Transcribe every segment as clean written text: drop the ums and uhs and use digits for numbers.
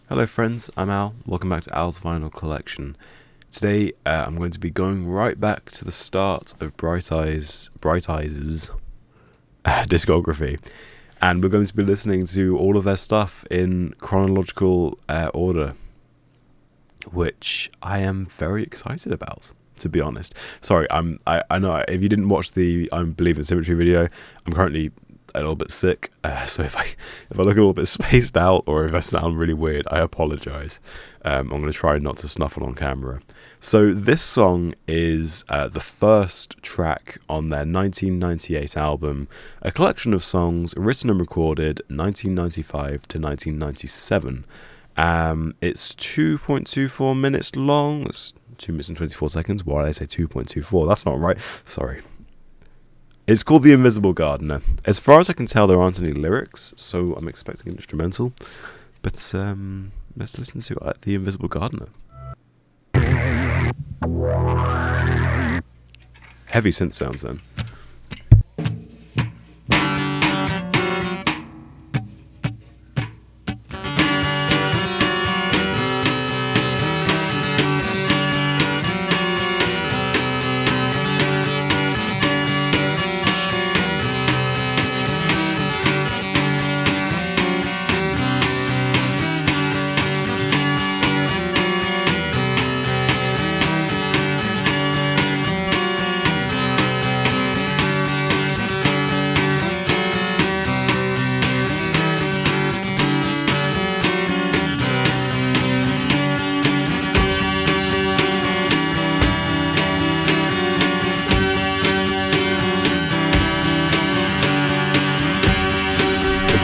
Hello friends, I'm Al. Welcome back to Al's Vinyl Collection. Today I'm going to be going right back to the start of Bright Eyes' discography, and we're going to be listening to all of their stuff in chronological order, which I am very excited about, to be honest. Sorry, I know if you didn't watch the I Believe in Symmetry video, I'm currently a little bit sick, so if I look a little bit spaced out or if I sound really weird, I apologise. I'm going to try not to snuffle on camera. So this song is the first track on their 1998 album, a collection of songs written and recorded 1995 to 1997. It's 2.24 minutes long. It's 2 minutes and 24 seconds. Why did I say 2.24? That's not right. Sorry. It's called The Invisible Gardener. As far as I can tell, there aren't any lyrics, so I'm expecting an instrumental. But let's listen to The Invisible Gardener. Heavy synth sounds then.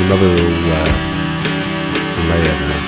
Another little layer there.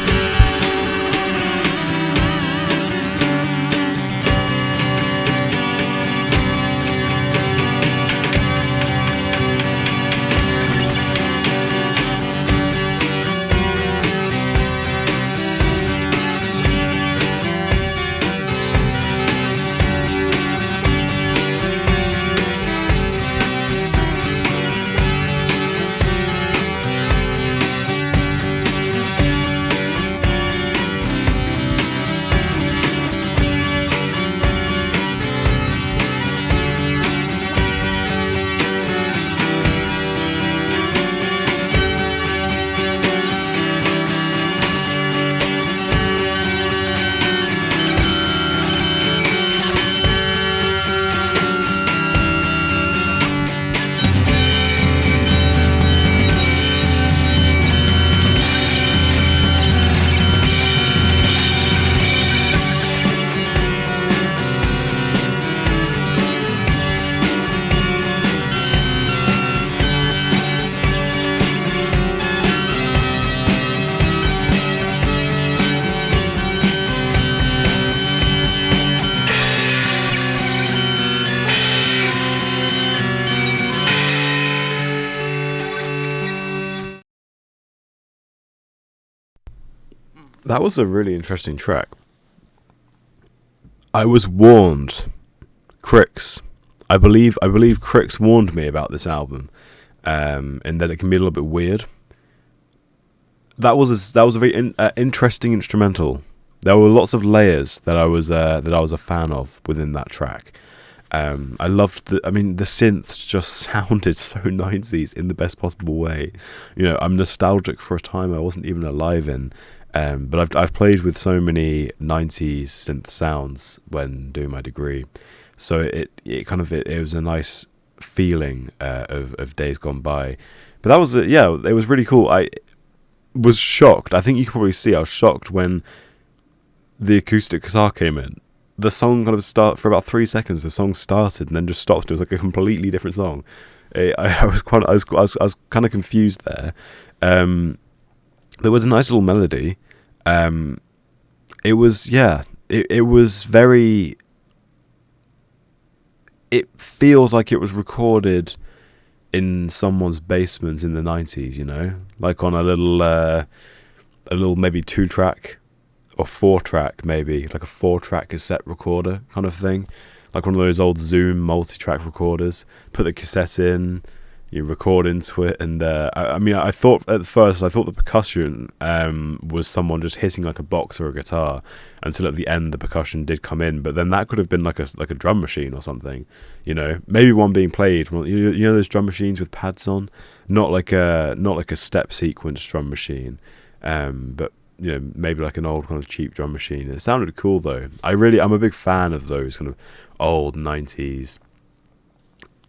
That was a really interesting track. I was warned. Crix. I believe Crix warned me about this album, and that it can be a little bit weird. That was a very interesting instrumental. There were lots of layers that I was a fan of within that track. I loved the synths just sounded so 90s in the best possible way. You know, I'm nostalgic for a time I wasn't even alive in. But I've played with so many 90s synth sounds when doing my degree, so it was a nice feeling of days gone by. But that was it was really cool. I was shocked. I think you can probably see I was shocked when the acoustic guitar came in. The song kind of started for about 3 seconds. The song started and then just stopped. It was like a completely different song. I was kind of confused there. There was a nice little melody. It was very. It feels like it was recorded in someone's basement in the 90s, you know, like on a little maybe 2-track or 4-track, maybe like a 4-track cassette recorder kind of thing, like one of those old Zoom multi-track recorders. Put the cassette in, you record into it, and I mean, I thought at first the percussion was someone just hitting like a box or a guitar, until at the end the percussion did come in. But then that could have been like a drum machine or something, you know, maybe one being played. Well, you know those drum machines with pads on, not like a step sequence drum machine, but you know, maybe like an old kind of cheap drum machine. It sounded cool though. I'm a big fan of those kind of old 90s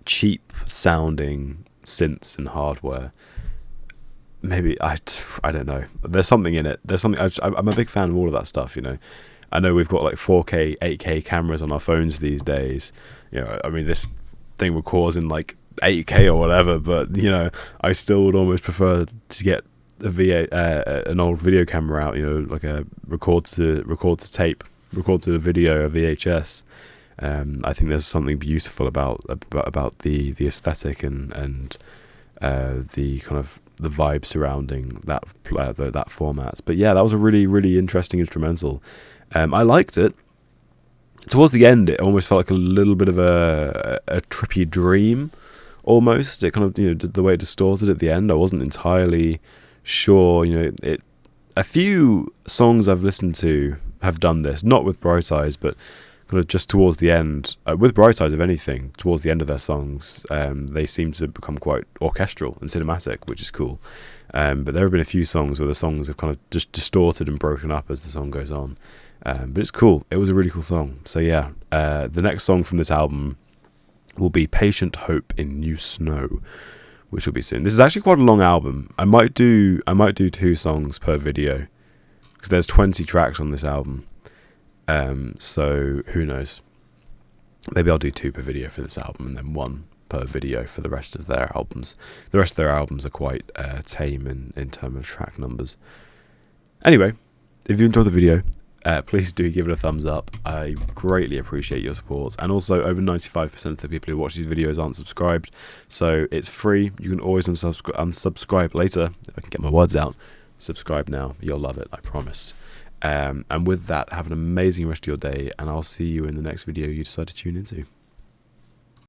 cheap sounding synths and hardware. Maybe I don't know. There's something in it. There's something. I'm a big fan of all of that stuff. You know, I know we've got like 4K, 8K cameras on our phones these days. You know, I mean, this thing records in like 8K or whatever, but you know, I still would almost prefer to get an old video camera out. You know, like a record to tape, record to a video, a VHS. I think there's something beautiful about the aesthetic and the kind of the vibe surrounding that format. But yeah, that was a really, really interesting instrumental. I liked it. Towards the end, it almost felt like a little bit of a trippy dream, almost. It kind of, you know, the way it distorted at the end. I wasn't entirely sure. You know, a few songs I've listened to have done this, not with Bright Eyes, but kind of just towards the end, with Bright Eyes, if anything, towards the end of their songs, they seem to become quite orchestral and cinematic, which is cool. But there have been a few songs where the songs have kind of just distorted and broken up as the song goes on. But it's cool. It was a really cool song. So yeah, the next song from this album will be Patient Hope in New Snow, which will be soon. This is actually quite a long album. I might do 2 songs per video, because there's 20 tracks on this album. So who knows? Maybe I'll do 2 per video for this album, and then 1 per video for the rest of their albums. The rest of their albums are quite tame in terms of track numbers. Anyway, if you enjoyed the video, please do give it a thumbs up. I greatly appreciate your support. And also, over 95% of the people who watch these videos aren't subscribed, so it's free. You can always unsubscribe later if I can get my words out. Subscribe now. You'll love it, I promise. And with that, have an amazing rest of your day, and I'll see you in the next video you decide to tune into.